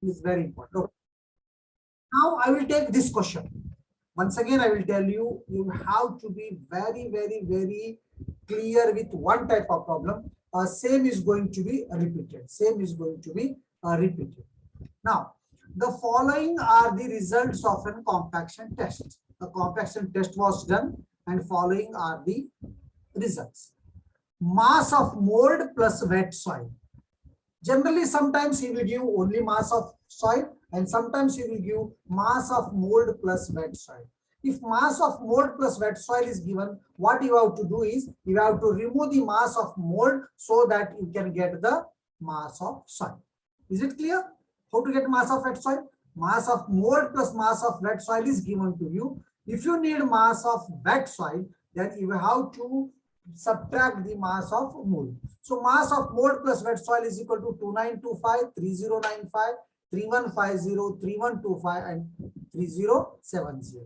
Is very important. Okay. Now I will take this question. Once again, I will tell you, you have to be very, very, very clear with one type of problem. Same is going to be repeated. Same is going to be repeated. Now, the following are the results of a compaction test. A compaction test was done and following are the results. Mass of mold plus wet soil. Generally, sometimes he will give only mass of soil and sometimes he will give mass of mold plus wet soil. If mass of mold plus wet soil is given, what you have to do is you have to remove the mass of mold so that you can get the mass of soil. Is it clear? How to get mass of wet soil? Mass of mold plus mass of wet soil is given to you. If you need mass of wet soil, then you have to subtract the mass of mold. So mass of mold plus wet soil is equal to 2925, 3095, 3150, 3125 and 3070.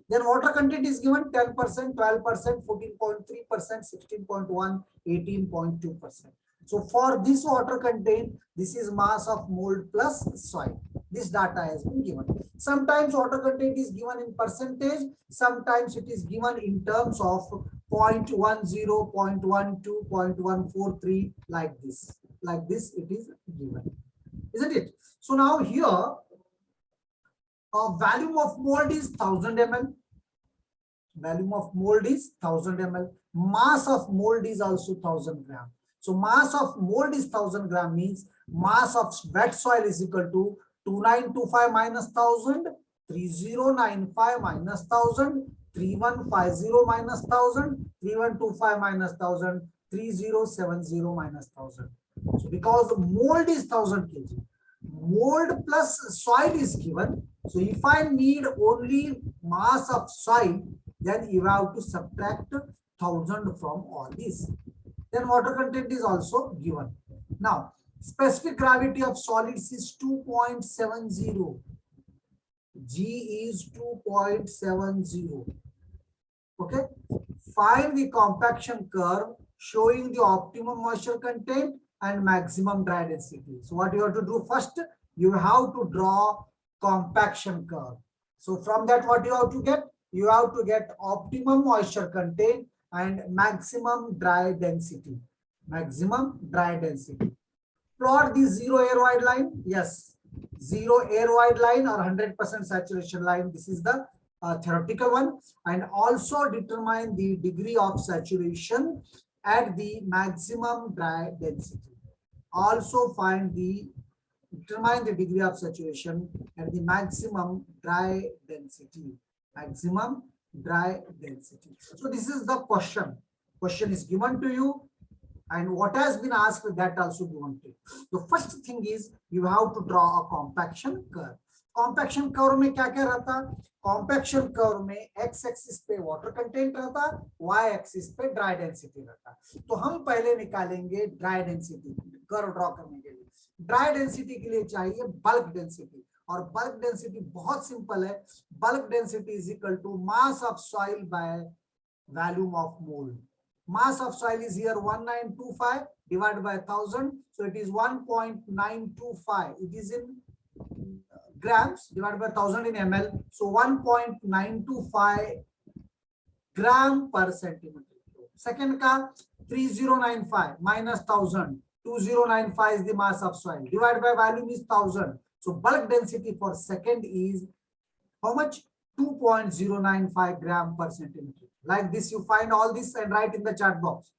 Then water content is given 10%, 12%, 14.3%, 16.1, 18.2%. So for this water content, this is mass of mold plus soil. This data has been given. Sometimes water content is given in percentage, sometimes it is given in terms of 0.10, 0.12, 0.143, like this. Like this it is given. Isn't it? So now here, volume of mold is 1000 ml. Volume of mold is 1000 ml. Mass of mold is also 1000 gram. So mass of mold is 1000 gram means mass of wet soil is equal to 2925 minus 1000, 3095 minus 1000, 3150 minus 1000, 3125 minus 1000, 3070 minus 1000. So because mold is 1000 kg, mold plus soil is given. So if I need only mass of soil, then you have to subtract 1000 from all these. Then water content is also given. Now, specific gravity of solids is 2.70. G is 2.70. Okay. Find the compaction curve showing the optimum moisture content and maximum dry density. So what you have to do first, you have to draw compaction curve. So from that, what you have to get? You have to get optimum moisture content and maximum dry density. Maximum dry density. Plot the zero air wide line. Yes, zero air wide line or 100% saturation line. This is the theoretical one. And also determine the degree of saturation at the maximum dry density. Also determine the degree of saturation at the maximum dry density. Maximum dry density. So this is the question. Question is given to you. And what has been asked, that also given to you. The first thing is you have to draw a compaction curve. Compaction curve में क्या क्या रहता? Compaction curve में x axis पे water content रहता, y axis पे dry density रहता. तो हम पहले निकालेंगे dry density curve draw करने के लिए. Dry density के लिए चाहिए bulk density, और bulk density बहुत सिंपल है. Bulk density is equal to mass of soil by volume of mold. Mass of soil is here 1925 divided by 1000, so it is 1.925. It is in grams divided by 1000 in ml, so 1.925 gram per centimeter. Second ka 3095 minus 1000, 2095 is the mass of soil, divided by volume is 1000. So bulk density for second is how much? 2.095 gram per centimeter. Like this, you find all this and write in the chat box.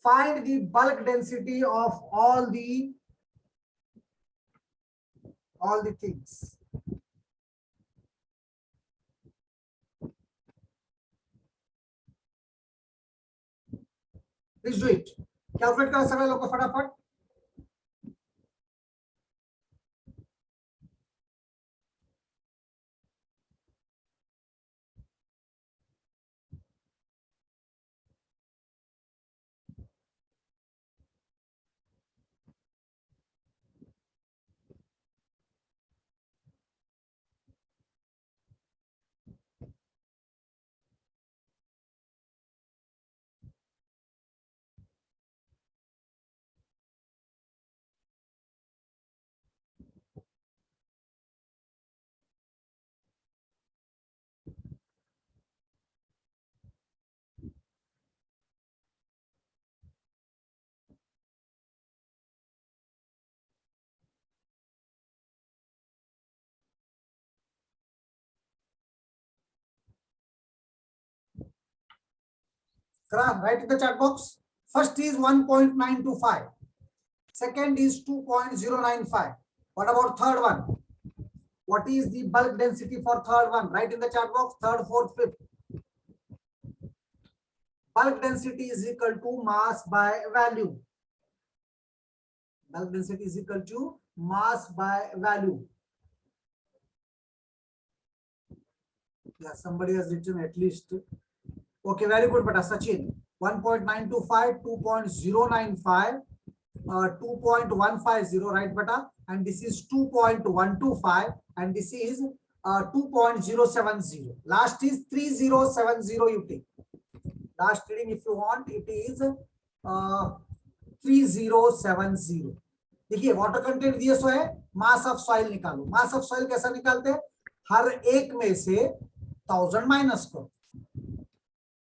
Find the bulk density of all the things. Please do it. Calculate करो सभी लोग को फटाफट. Write in the chat box. First is 1.925. Second is 2.095. What about third one? What is the bulk density for third one? Write in the chat box. Third, fourth, fifth. Bulk density is equal to mass by value. Bulk density is equal to mass by value. Yeah, somebody has written at least. Okay, very good, beta. Sachin. 1.925, 2.095, 2.150, right, beta? And this is 2.125, and this is 2.070. Last is 3070 you take. Last reading, if you want, it is 3070. देखिए water content दिया सो है, मास of soil निकालो. मास of soil कैसा निकालते हैं? हर एक में से 1000 माइनस करो.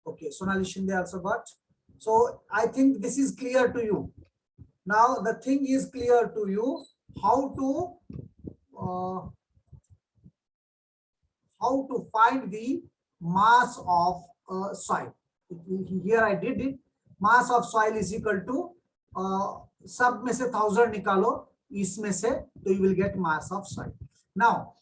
Okay, Sonali Shinde also got. So I think this is clear to you. Now the thing is clear to you how to find the mass of soil. Here I did it. Mass of soil is equal to सब में से 1000 निकालो, इसमें से तो you will get mass of soil. Now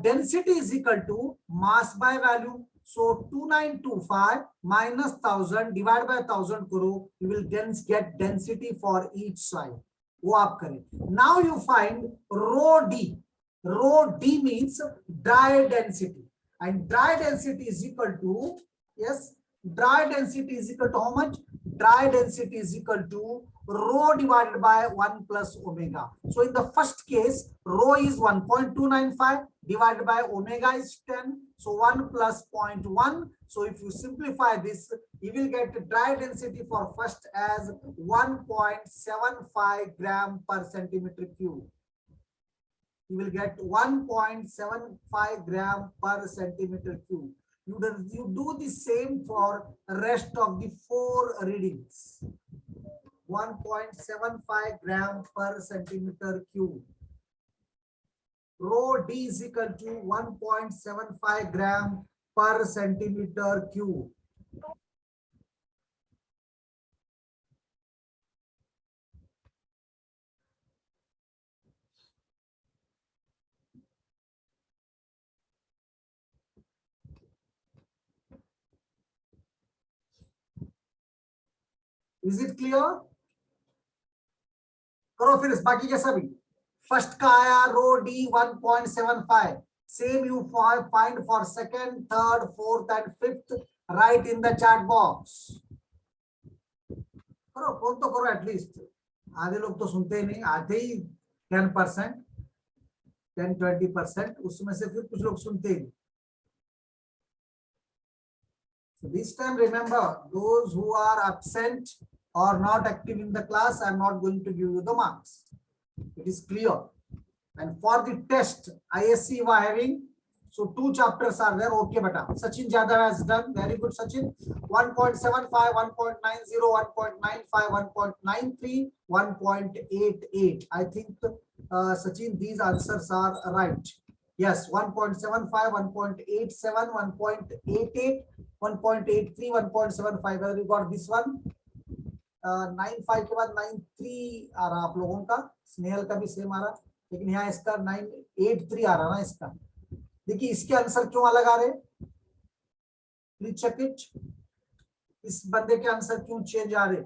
density is equal to mass by value. So 2925 minus 1000 divided by 1000 karo, you will get density for each soil. वो आप करें. Now you find rho D. Rho D means dry density, and dry density is equal to, yes, dry density is equal to how much? Dry density is equal to rho divided by 1 plus omega. So in the first case, rho is 1.295 divided by omega is 10. So 1 plus 0.1. So if you simplify this, you will get dry density for first as 1.75 gram per centimeter cube. You will get 1.75 gram per centimeter cube. You do the same for rest of the 4 readings. 1.75 gram per centimeter cube. Rho D is equal to 1.75 gram per centimeter cube. Is it clear? करो फिर इस बाकी के सभी. First का आया rho D 1.75. Same you find for second, third, fourth and fifth. Write in the chat box. करो, कौन तो करो at least. आधे लोग तो सुनते ही नहीं, आधे ही 10%, 10-20%. उसमें से फिर कुछ लोग सुनते ही. So this time remember, those who are absent or not active in the class, I am not going to give you the marks. It is clear. And for the test, ISC you are having, so 2 chapters are there. Okay, beta. Sachin Jadhav has done. Very good, Sachin. 1.75, 1.90, 1.95, 1.93, 1.88. I think, Sachin, these answers are right. Yes, 1.75, 1.87, 1.88, 1.83, 1.75. Whether you got this one? 95 के बाद 93 आ रहा आप लोगों का. स्नेहल का भी same आ रहा, लेकिन यहाँ इसका 983 आ रहा ना इसका. देखिए इसके आंसर क्यों अलग आ रहे, प्लीज चेक इट. इस बंदे के आंसर क्यों चेंज आ रहे?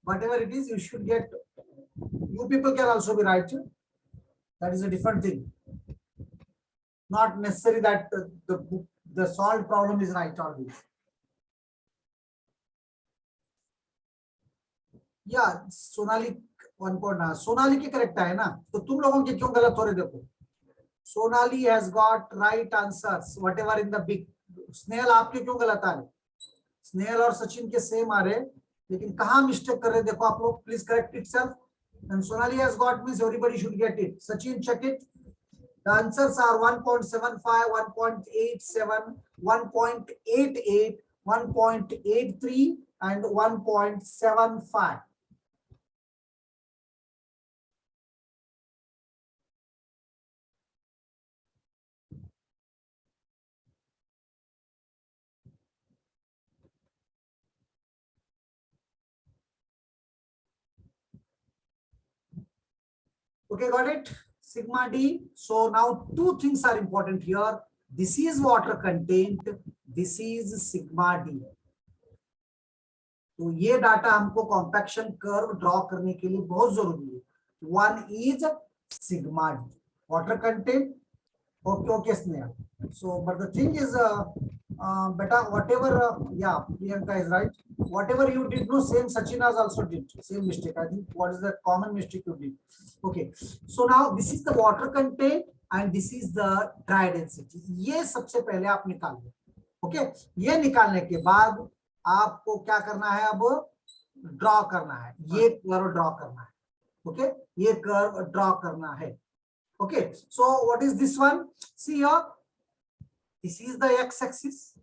Whatever it is, you should get. You people can also be right. That is a different thing. Not necessary that the solved problem is right always. Yeah, Sonali 1.9. Sonali के correct है ना, तो तुम लोगों के क्यों गलत हो रहे? देखो, Sonali has got right answers whatever in the big. Snehal आपके क्यों गलत आ रहे? स्नेहल और सचिन के सेम आ रहे, लेकिन कहाँ मिस्टेक कर रहे देखो आप लोग. Please correct itself. And Sonali has got means everybody should get it. Sachin, check it. The answers are 1.75, 1.87, 1.88, 1.83 and 1.75. Okay, got it? Sigma D. So now two things are important here. This is water content. This is sigma D. तो ये data हमको compaction curve draw करने के लिए बहुत जरूरी है. One is sigma D water content. Okay, okay, Sneha. So, but the thing is, beta, whatever, yeah, Priyanka is right. Whatever you did, no, same Sachin has also did same mistake. I think what is the common mistake you did? Okay, so now this is the water content and this is the dry density. ये सबसे पहले आप निकाल लो. Okay, ये निकालने के बाद आपको क्या करना है? अब ड्रॉ करना है. ये कर्व ड्रॉ करना है. Okay, ये कर्व ड्रॉ करना है. Okay, so what is this one? See here, this is the x-axis.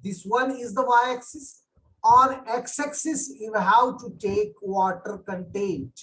This one is the y-axis. On x-axis, you have to take water content.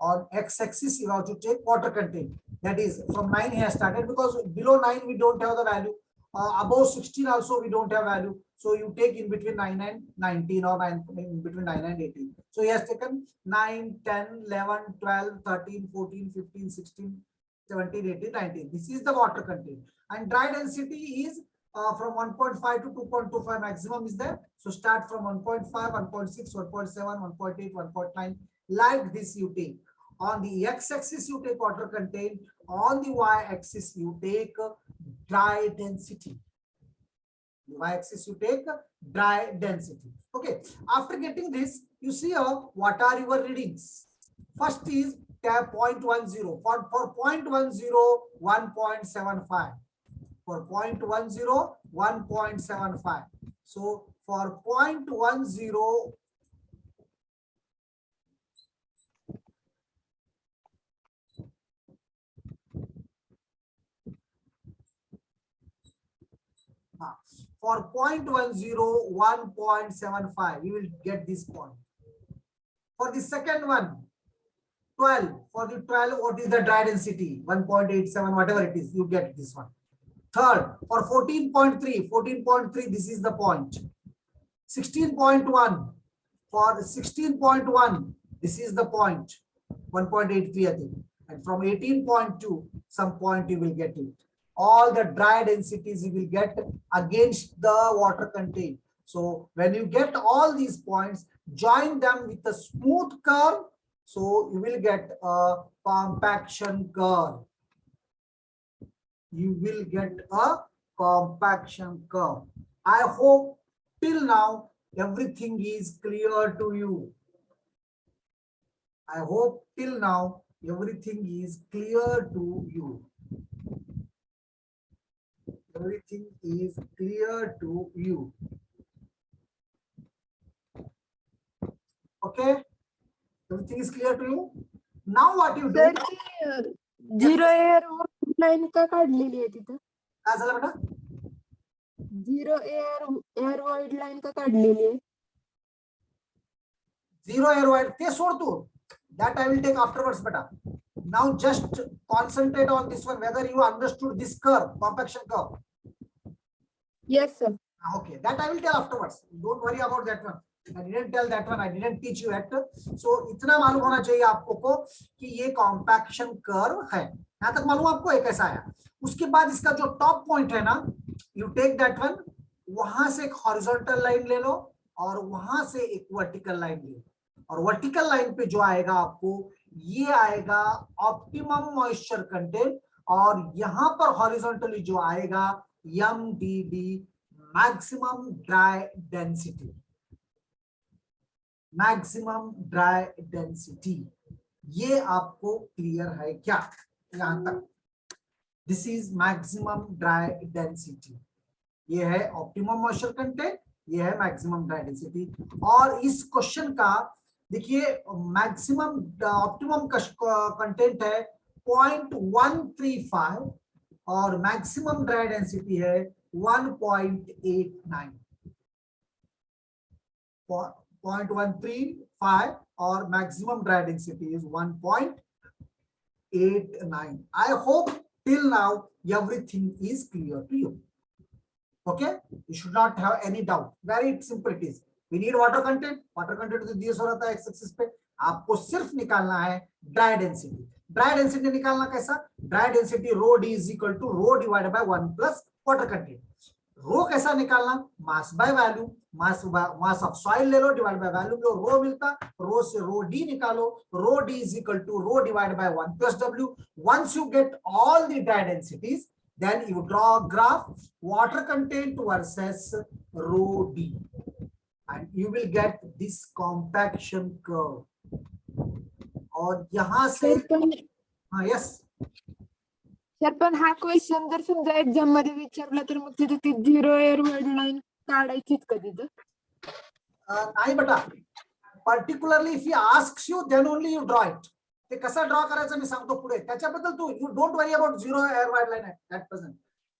On x-axis, you have to take water content. That is from 9 here started, because below 9 we don't have the value. Above 16 also we don't have value. So you take in between 9 and 19, or 9 in between 9 and 18. So he has taken 9, 10, 11, 12, 13, 14, 15, 16, 17, 18, 19. This is the water content. And dry density is from 1.5 to 2.25 maximum is there. So start from 1.5, 1.6, 1.7, 1.8, 1.9. Like this you take. On the x-axis you take water content. On the y-axis you take dry density. The y-axis you take dry density. Okay. After getting this, you see what are your readings. First is 0.10. For 0.10, 1.75. For 0.10, 1.75. So for 0.10, for 0.10, 1.75, you will get this point. For the second one, 12. For the 12, what is the dry density? 1.87, whatever it is, you get this one. Third, for 14.3, this is the point. 16.1, for 16.1, this is the point. 1.83, I think. And from 18.2, some point you will get it. All the dry densities you will get against the water content. So when you get all these points, join them with a smooth curve. So you will get a compaction curve. You will get a compaction curve. I hope till now everything is clear to you. I hope till now everything is clear to you. Everything is clear to you. Okay? Everything is clear to you. Now what you do? Sir ती zero air line का काढलेली आहे तिथं? काय झालं बेटा? Zero air void line का काढलेली आहे? Zero air wide. ते सोड तू. That I will take afterwards, beta. Now just concentrate on this one, whether you understood this curve, compaction curve. Yes, sir. Okay, that I will tell afterwards. Don't worry about that one. I didn't tell that one. I didn't teach you that. So इतना मालूम होना चाहिए आपको को कि ये compaction curve है. यहाँ तक मालूम आपको एक ऐसा आया. उसके बाद इसका जो top point है ना, you take that one. वहां से एक horizontal line ले लो और वहां से एक vertical line ले लो. और वर्टिकल लाइन पे जो आएगा आपको, ये आएगा ऑप्टिमम मॉइस्चर कंटेंट, और यहां पर हॉरिजॉन्टली जो आएगा MDD, maximum dry density. Maximum dry density. ये आपको क्लियर है क्या यहां तक? This is maximum dry density. ये है ऑप्टिमम मॉइस्चर कंटेंट, ये है मैक्सिमम ड्राई डेंसिटी. और इस क्वेश्चन का देखिए, मैक्सिमम ऑप्टिमम कंटेंट है 0.135 और मैक्सिमम ड्राई डेंसिटी है 1.89. 0.135 और maximum dry density is 1.89. I hope till now everything is clear to you. Okay, you should not have any doubt. Very simple it is. We need water content तो दिया रहता है x axis पे, आपको सिर्फ निकालना है ड्राई डेंसिटी। ड्राई डेंसिटी निकालना कैसा, dry density rho d is equal to rho divided by 1 plus water content. Rho कैसा निकालना, mass by volume, mass of soil ले लो डिवाइड बाय वैल्यूम लो, रो मिलता, रो से रो डी निकालो, rho d is equal to rho divide by 1 plus W. Once you get all the dry densities, then you draw a graph water content versus rho d and you will get this compaction curve। और यहां से sir पण हाँ yes, sir पण हा question जर समजा exam मध्ये विचारला तर मग तिथे ती 0 एअर वर्ड लाईन काढायचीच का तिथं? नाही बेटा, particularly if he asks you then only you draw it. ते कसं ड्रॉ करायचं मी सांगतो पुढे, त्याच्याबद्दल तू you don't worry about zero air void line at present,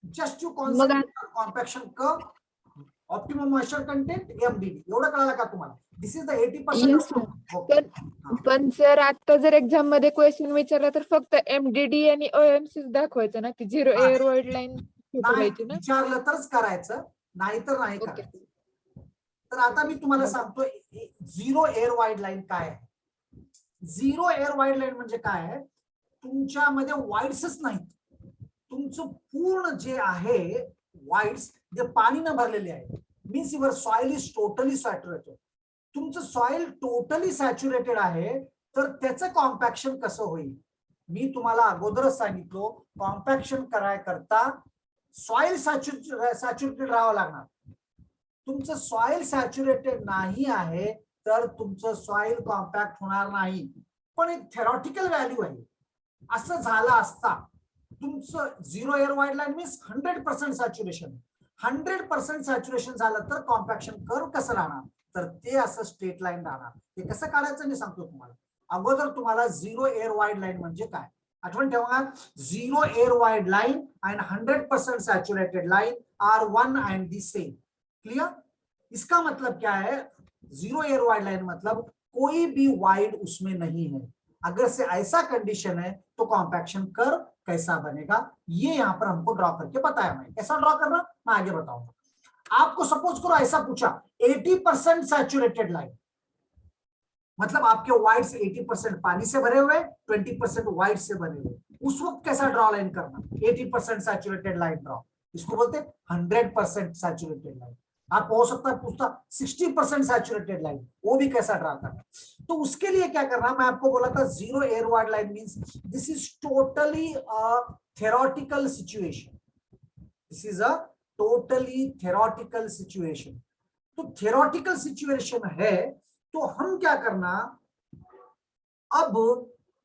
just you concentrate compaction curve, optimum moisture content, MDD, एवढं कळालं का तुम्हाला? This is the 80% yes sir, पण सर आता जर एक्झाम मध्ये क्वेश्चन विचारला तर फक्त एमडीडी आणि ओएमसी दाखवायचं ना, की 0 एअर वर्ड लाईन नाही घ्यायची ना? विचारलं तरच करायचं, नाहीतर नाही ओके करायचं। तर आता मी तुम्हाला सांगतो झिरो एअर वाईड लाईन काय आहे। झिरो एअर वाईड लाईन म्हणजे काय आहे, तुमच्यामध्ये वाईड्सच नाहीत, तुमचं पूर्ण जे आहे वाईड्स जे पाणीनं भरलेले आहे, means your soil is totally saturated. तुमचं सॉइल टोटली सॅच्युरेटेड आहे, तर त्याचं कॉम्पॅक्शन कसं होईल? मी तुम्हाला अगोदरच सांगितलं, कॉम्पॅक्शन करायकरता सॉइल सॅच्युरेटेड राहावं लागणार। तुमचं सॉइल सॅच्युरेटेड नाही आहे तर तुमचं सॉइल कॉम्पॅक्ट होणार नाही। पण एक थेरॉटिकल व्हॅल्यू आहे, असं झालं असता तुमचं zero air void line means 100% saturation, 100% saturation झालं तर कॉम्पॅक्शन कर्व कसं राहणार, तर ते असं स्ट्रेट लाईन राहणार। ते कसं काढायचं मी सांगतो तुम्हाला। अगोदर तुम्हाला झिरो एअर वाईड लाईन म्हणजे काय आठवण ठेवा, zero air void line and 100% saturated line are one and the same. Clear? इसका मतलब क्या है, जीरो एयर वाइड लाइन मतलब कोई भी वाइड उसमें नहीं है। अगर से ऐसा कंडीशन है तो कॉम्पैक्शन कर्व कैसा बनेगा, ये यहां पर हमको ड्रॉ करके बताया। मैं कैसा ड्रॉ करना मैं आगे बताऊंगा। आपको सपोज करो ऐसा पूछा 80% सैचुरेटेड लाइन, मतलब आपके वाइड से 80% पानी से भरे हुए, 20% वाइड से भरे हुए, उस वक्त कैसा ड्रॉ लाइन करना, 80% सैचुरेटेड लाइन ड्रॉ, इसको बोलते हैं 100% सैचुरेटेड लाइन। आप हो सकता है पूछता 60% सैचुरेटेड लाइन, वो भी कैसा ड्रॉ करना। तो उसके लिए क्या करना, मैं आपको बोला था zero air wide line means this is totally a theoretical situation, this is a totally theoretical situation. तो थ्योरेटिकल सिचुएशन है तो हम क्या करना, अब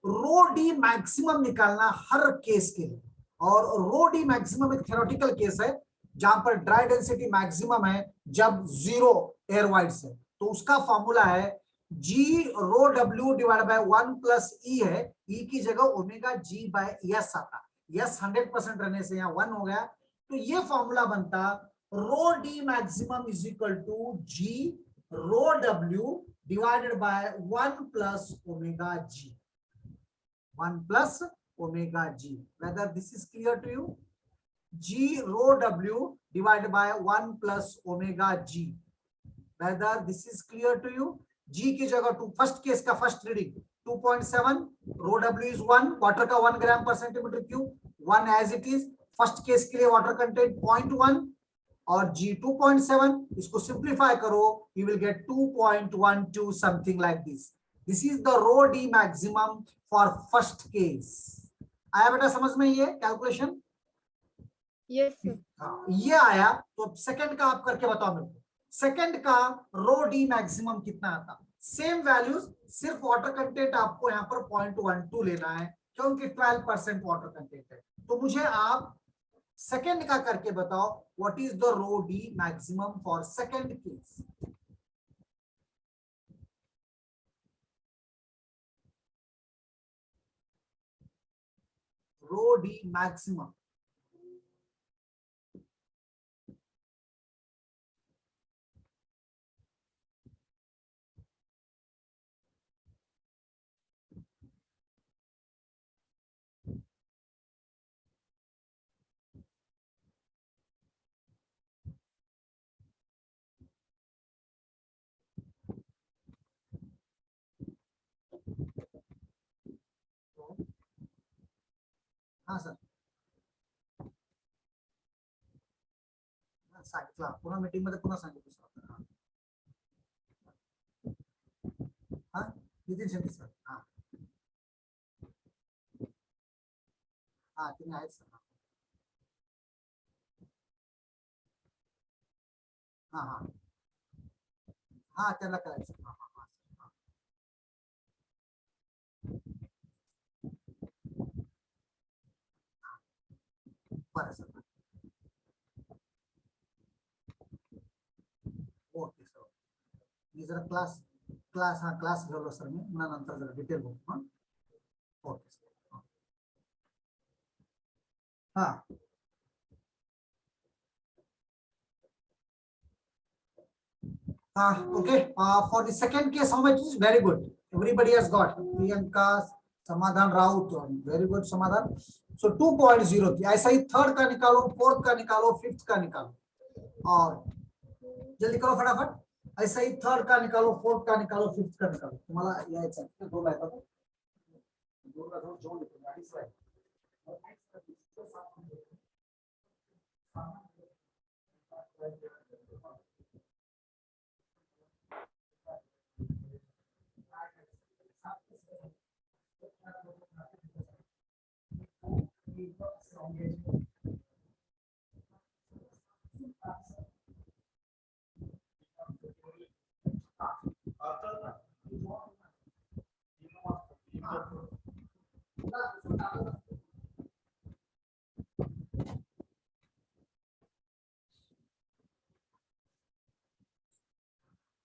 रो डी मैक्सिमम निकालना हर केस के लिए। और रो डी मैक्सिमम एक थ्योरेटिकल केस है जहां पर ड्राई डेंसिटी मैक्सिमम है जब जीरो एयर वाइड्स है, तो उसका फॉर्मूला है जी rho W divide by 1 plus ई है, ई की जगह ओमेगा जी बाय एस आता, एस 100% रहने से यहाँ 1 हो गया, तो ये फॉर्मूला बनता rho D maximum is equal to G rho W divided by 1 plus omega g, 1 plus omega g, whether this is clear to you, g rho w divided by 1 plus omega g, whether this is clear to you। g की जगह two, first case का first reading 2.7, rho w is 1, water का 1 gram पर centimetre cube 1 as it is, first case के लिए water content 0.1 और G 2.7, इसको simplify करो you will get 2.12 something like this। This is the rho D maximum for first case। आया बेटा समझ में ये कैलकुलेशन? Yes sir. ये आया तो सेकंड का आप करके बताओ मेरे को, सेकंड का रो डी मैक्सिमम कितना आता। सेम वैल्यूज, सिर्फ वाटर कंटेंट आपको यहाँ पर 0.12 लेना है क्योंकि 12% वाटर कंटेंट है। तो मुझे आप सेकंड का करके बताओ what is the rho D maximum for second case. Rho D maximum हा सर सांगितलं पुन्हा मीटिंग मध्ये पुन्हा सांगितलं सर. हा नितीन शेट्टी सर. हा हा तुम्ही आहेत सर. हा हा हा त्याला करायचं. हा हा हा हा. बरं सर. Okay sir. मी जरा क्लास घेऊन सर मी पुन्हा नंतर जरा डिटेल बघू. हा ओके सर. हा okay. For the second case, how much is very good? Everybody has got Priyanka, Samadhan Raut, very good Samadhan. So 2.0. ऐसा ही थर्ड का निकालो, फोर्थ का निकालो, फिफ्थ का निकालो और जल्दी करो फटाफट. ऐसा ही थर्ड का निकालो, फोर्थ का निकालो, फिफ्थ का निकालो. तुम्हाला यायचं दो लायका तो दो का दो जोड़ दो गाड़ी से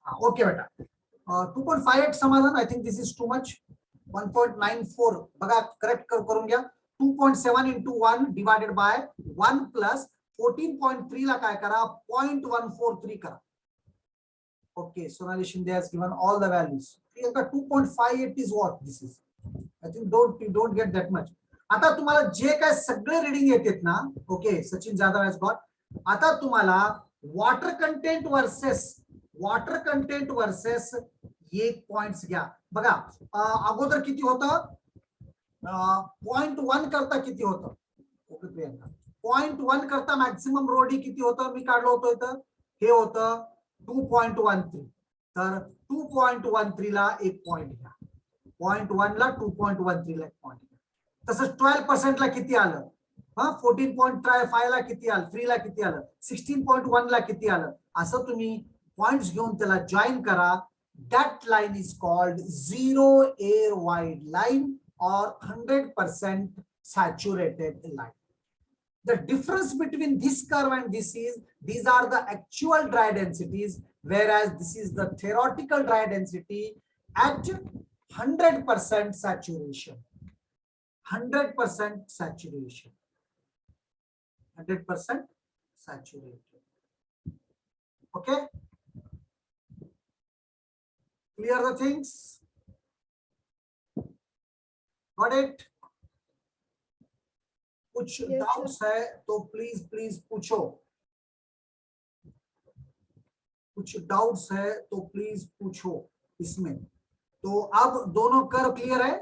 ओके बेटा. 2.58 समाधान. I think this is too much. 1.94 बघा करेक्ट करून घ्या. 2.7 into 1 divided by 1 plus 14.3 ला काय करा 0.143 करा. Okay, Sonali Shinde has given all the values. 2.58 is what this is. I think you don't get that much. आता तुम्हाला जे काय सगळे रीडिंग येतात ना. Okay Sachin Jadhav has got. आता तुम्हाला वॉटर कंटेंट वर्सेस ये पॉइंट्स घ्या. बघा अगोदर किती होतं 0.1 करता किती होतं. ओके प्रियंका 0.1 करता मॅक्सिमम रोडी किती होतं मी काढलं होतं इथं हे होतं 2.13. तर 2.13 ला एक पॉइंट घ्या. 0.1 ला 2.13 ला एक पॉइंट घ्या. तसंच 12% ला किती आलं. 14.5 ला किती आलं. 3 ला किती आलं. 16.1 ला किती आलं. असं तुम्ही पॉइंट्स घेऊन त्याला जॉईन करा. That line is called zero air wide line or 100% saturated line. The difference between this curve and this is these are the actual dry densities, whereas this is the theoretical dry density at 100% saturation. 100% saturation. 100% saturated. Okay. Clear the things? Got it? कुछ doubts है तो please पूछो. कुछ doubts है तो please पूछो इसमें. तो अब दोनों कर्व क्लियर है.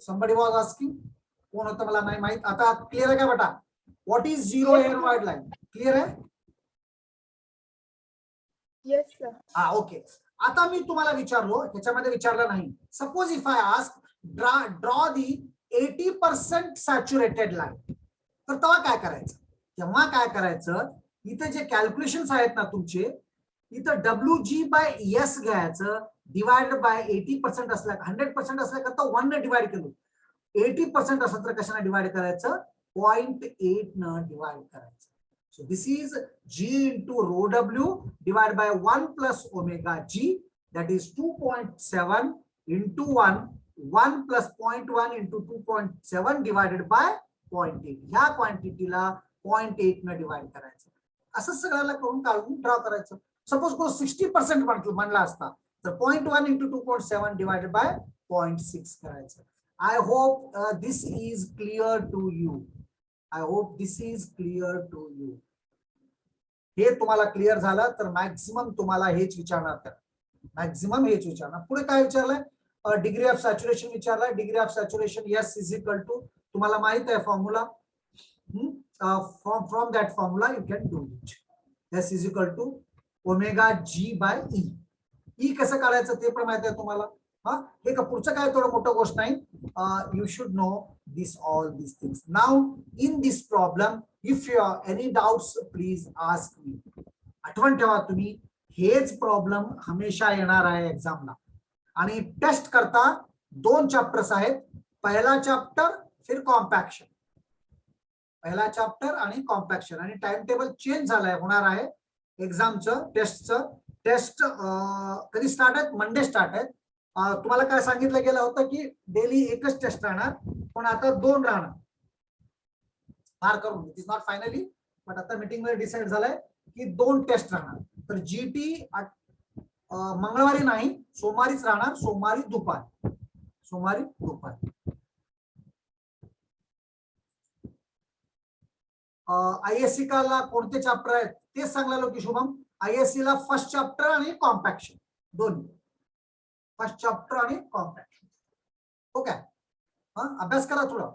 somebody was asking कोण होतं मला नाही माहित. आता क्लियर आहे का बेटा. What is zero air void line clear आहे. Yes sir. हा ओके. आता मी तुम्हाला विचारलो ह्याच्यामध्ये विचारलं नाही. Suppose if I ask draw the 80% saturated line. तर तेव्हा काय करायचं. तेव्हा काय करायचं इथे जे कॅल्क्युलेशन्स आहेत ना तुमचे इथं WG/S घ्यायचं डिवाइडेड बाय 80% असल्या 100% असल्याकरता 1 ने डिवाइड केलं. 80% असलं तर कशाने डिवाइड करायचं 0.8 न डिवाइड करायचं. So this is G into rho W divided by 1 plus omega G, that is 2.7 into 1 plus 0.1 into 2.7 divided by 0.8. ह्या क्वांटिटीला 0.8 न डिवाइड करायचं. असं सगळ्याला करून काढून ड्रॉ करायचं. सपोज को 60% म्हणला असता तर 0.1 into 2.7 divided by 0.6 करायचं. I hope this is clear to you. I hope this is clear to you. हे तुम्हाला क्लिअर झालं तर मॅक्सिमम तुम्हाला हेच विचारणार. मॅक्सिमम हेच विचारणार. पुढे काय विचारलंय डिग्री ऑफ सॅच्युरेशन विचारलाय. Degree of saturation S is equal to तुम्हाला माहित आहे formula, from that formula you can do it. S is equal to omega g by E. E कसं काढायचं ते पण माहिती आहे तुम्हाला. हा, हे का पुढचं काय थोडं मोठं गोष्ट नाही. You should know all these things. Now in this problem, if you have any doubts, please ask me. आठवण ठेवा तुम्ही, हेच प्रॉब्लेम हमेशा येणार आहे एक्झामला. आणि टेस्ट करता 2 चॅप्टर्स आहेत, पहिला चॅप्टर फिर कॉम्पॅक्शन, पहिला चॅप्टर आणि कॉम्पॅक्शन. आणि टाइम टेबल चेंज झालाय, होणार आहे एक्झामचं टेस्टचं. टेस्ट कधी स्टार्ट आहेत, मंडे स्टार्ट आहेत. तुम्हाला काय सांगितलं गेलं होतं की डेली एकच टेस्ट राहणार, पण आता 2 राहणार. फार करून it is not finally, but आता मीटिंग मध्ये डिसाइड झालंय की 2 टेस्ट राहणार. तर जीटी मंगळवारी नाही, सोमवारीच राहणार, सोमवारी दुपार, सोमवारी दुपार. आयएससी ला कोणते चॅप्टर आहेत तेच सांगलेलो की शुभम. आयएससी ला फर्स्ट चॅप्टर आणि कॉम्पॅक्शन दोन्ही, फर्स्ट चॅप्टर आणि कॉम्पॅक्शन. ओके, अभ्यास करा थोडा.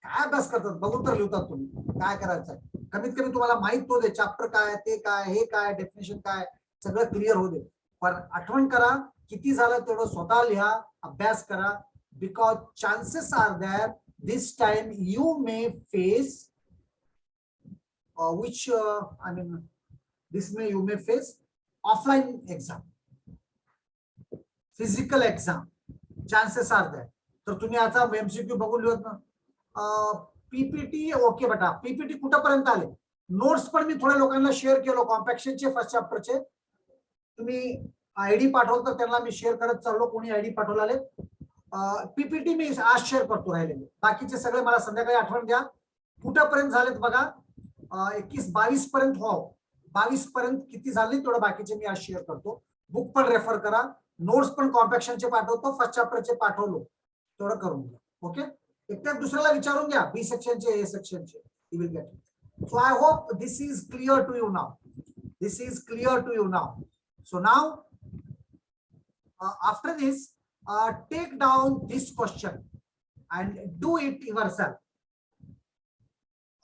काय अभ्यास करतात बघून तर लिहितात तुम्ही, काय करायचं आहे. कमीत कमी तुम्हाला माहित हो दे चॅप्टर काय, ते काय, हे काय, डेफिनेशन काय, सगळं क्लिअर होऊ दे. पण आठवण करा, किती झालं तेवढं स्वतः लिहा, अभ्यास करा. Because chances are there this time you may face which I mean this you may face offline exam, physical exam, chances are there. तर तुम्ही आता एमसीक्यू बघून लिहत ना. पीपीटी ओके बेटा, पीपीटी कुठपर्यंत आले, नोट्स पण मी थोड्या लोकांना शेअर केलो कॉम्पॅक्शनचे फर्स्ट चॅप्टरचे. तुम्ही आयडी पाठवलं तर त्यांना मी शेअर करत चाललो, कोणी आयडी पाठवले. पीपीटी मी आज शेअर करतो राहिलेले, बाकीचे सगळे मला संध्याकाळी आठवण द्या. कुठपर्यंत झालेत बघा, 21-22 पर्यंत हो, 22 पर्यंत किती झाले तेवढं बाकीचे मी आज शेअर करतो. बुक पण रेफर करा, नोट्स पण कॉम्पॅक्शनचे पाठवतो, फर्स्ट चॅप्टरचे पाठवलो तेवढं करून घ्या. ओके, एकट्या दुसऱ्याला विचारून घ्या, बी सेक्शनचे, ए सेक्शनचे, you will get it. So I hope this is clear to you now. This is clear to you now. So now after this take down this question and do it yourself.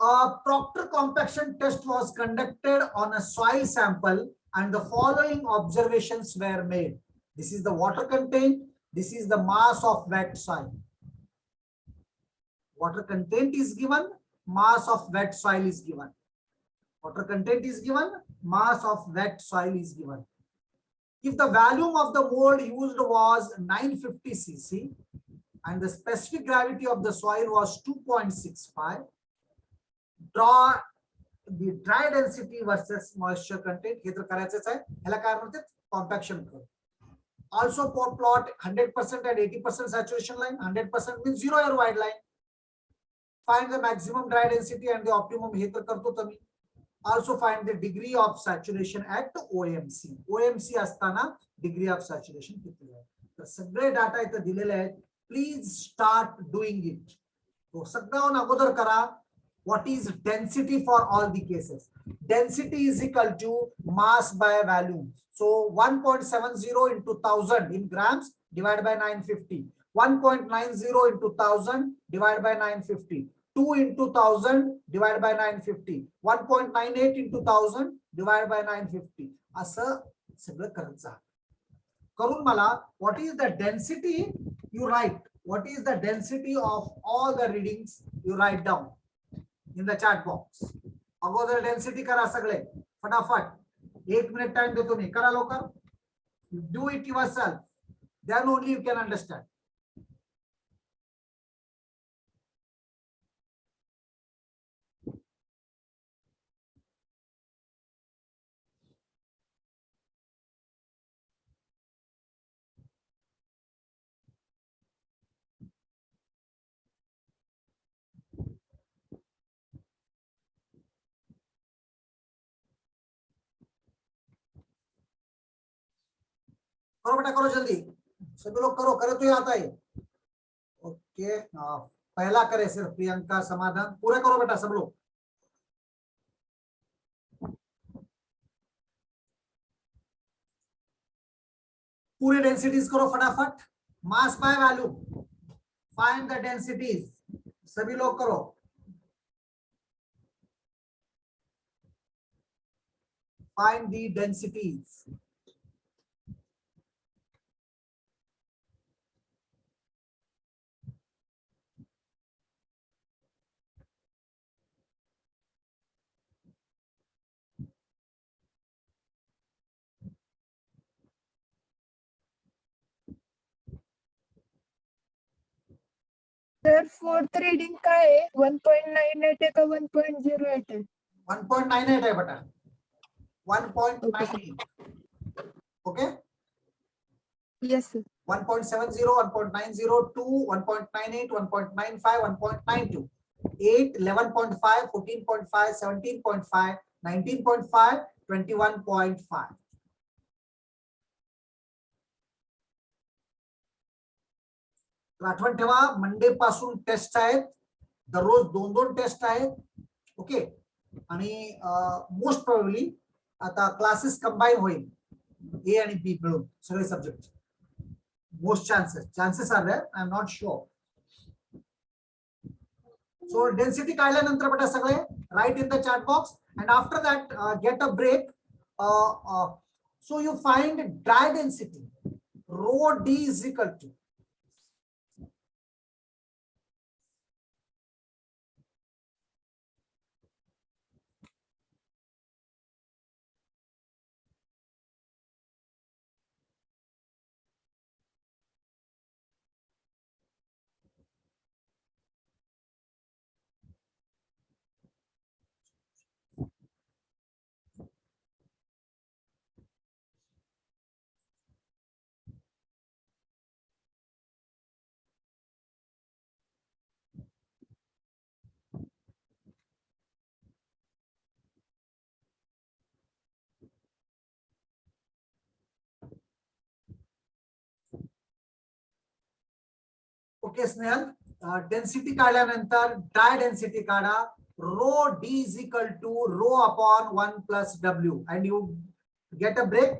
A Proctor compaction test was conducted on a soil sample and the following observations were made. This is the water content, this is the mass of wet soil. Water content is given, mass of wet soil is given. Water content is given, mass of wet soil is given. If the volume of the mold used was 950 cc and the specific gravity of the soil was 2.65, draw the dry density versus moisture content. हे तर करायचंच आहे, ह्याला काय म्हणतात, compaction curve. Also plot 100% and 80% saturation line. 100% means 0 air wide line. Find the maximum dry density and the optimum, हे तर करतो तुम्ही. Also find the degree of saturation at OMC. OMC असताना degree of saturation किती आहे. तर सगळे data इथे दिलेले आहेत. Please start doing it. तो सगळ्याहून अगोदर करा. What is density for all the cases? Density is equal to mass by volume. So 1.70 into 1000 in grams divided by 950. 1.90 into 1000 divided by 950. 2 into 1000 divided by 950. 1.98 into 1000 divided by 950. असं सगळं करत जा. करून मला what is the density you write. What is the density of all the readings you write down in the chat box. अगोदर density करा सगळे फटाफट. 1 मिनिट टाइम देतो मी, करा लवकर. Do it yourself. Then only you can understand. करो बेटा, करो जल्दी, सभी लोग करो, करे तो ये आता है. ओके, पहला करे सिर्फ प्रियंका समाधान, पूरा करो बेटा सब लोग. पूरे डेंसिटीज करो फटाफट. Mass by value, find the densities. सभी लोग करो। Find the densities. Sir fourth reading काय आहे 1.98 आहे का 1.08 आहे? 1.98 है बेटा, 1.98. Okay, yes sir. 1.70, 1.902, 1.98, 1.95, 1.92, 8, 11.5, 14.5, 17.5, 19.5, 21.5. तर आठवण ठेवा, मंडे पासून टेस्ट आहेत, दररोज 2-2 टेस्ट आहेत. ओके, आणि मोस्ट प्रोबेबली आता क्लासेस कंबाईन होईल ए आणि बी मिळून सगळे subject. Most chances are there, I am not sure. So density काढल्यानंतर बेटा सगळे right in the chat box, and after that get a break. So you find dry density rho d is equal to okay Snehal, density काढल्यानंतर dry density काढा. Rho d is equal to rho upon 1 plus W, and you gate a break.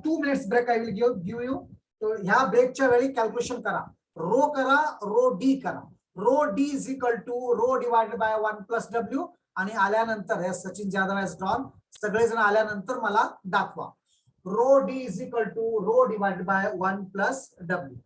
2 minutes break I will give you. तो ह्या ब्रेकच्या वेळी calculation करा, रो करा, rho d करा. Rho d is equal to rho divided by 1 plus W, आणि आल्यानंतर हे Sachin Jadhav has drawn, सगळेजण आल्यानंतर मला दाखवा. Rho d is equal to rho divided by 1 plus W.